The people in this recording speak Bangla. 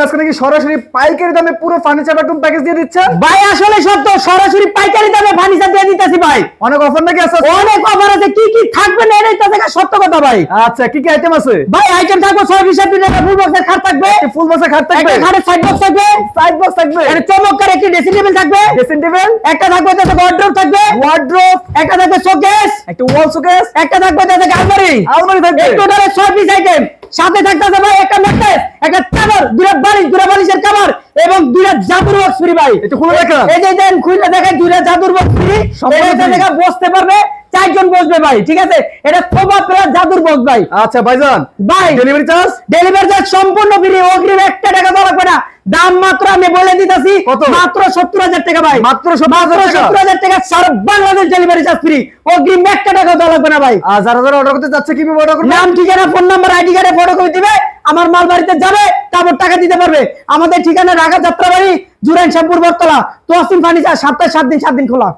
আজকে নাকি সরাসরি পাইকারি দামে পুরো ফার্নিচার বেডরুম প্যাকেজ দিয়ে দিচ্ছেন? ভাই আসলে সত্য, সরাসরি পাইকারি দামে ফার্নিচার দিয়ে দিতেছি ভাই। অনেক অফার নাকি আছে? অনেক অফার আছে, কি কি থাকবে না এটাই তো দেখা সত্য কথা ভাই। আচ্ছা, কি কি আইটেম আছে? ভাই আইটেম থাকবে 6-7 দিন একটা ফুল বক্সের খাট থাকবে, ফুল বক্সের খাট থাকবে, একটা খাটের সাইড বক্স থাকবে, সাইড বক্স থাকবে, একটা চমৎকার একটি ড্রেসিং টেবিল থাকবে, ড্রেসিং টেবিল, একটা থাকবে তাতে ওয়ার্ড্রোব থাকবে, ওয়ার্ড্রোব, একটা থাকবে শোকেস, একটা ওয়াল শোকেস, একটা থাকবে তাতে আলমারি, আলমারি থাকবে। Total 6 piece item. সাথে থাকতেছে ভাই একটা ম্যাট্রেস, একটা চাদর, দুটো বালিশের কভার এবং দুটো জাদুর বক্স ফ্রি ভাই। একটু খুলে দেখান। এই যে দেন খুলে দেখেন দুটো জাদুর বক্স ফ্রি, এটা দেখা বসতে পারবে 4 জন বসবে ভাই, ঠিক আছে? এটা সোফা প্লাস জাদুর বক্স ভাই। আচ্ছা ভাইজান, ভাই ডেলিভারি চার্জ? ডেলিভারি চার্জ সম্পূর্ণ ফ্রি, অগ্রিম 1 টাকা দেওয়া লাগবে না। দাম মাত্র আমি বলে দিতেছি কত? মাত্র 70,000 টাকা ভাই। মাত্র 70,000 টাকা, সারা বাংলাদেশ ডেলিভারি চার্জ ফ্রি, অগ্রিম 1 টাকা দেওয়া লাগবে না ভাই। আর যারা যারা অর্ডার করতে যাচ্ছে কিভাবে অর্ডার করবে? নাম, ঠিকানা, ফোন নাম্বার, আইডি কার্ডে ফটো করে দিবে, আমার মাল বাড়িতে যাবে, তারপর টাকা দিতে পারবে। আমাদের ঠিকানা ঢাকা যাত্রাবাড়ি, জুরাইন শ্যামপুর বটতলা, তোয়াসিম ফার্নিচার, সপ্তাহে 7 দিন খোলা।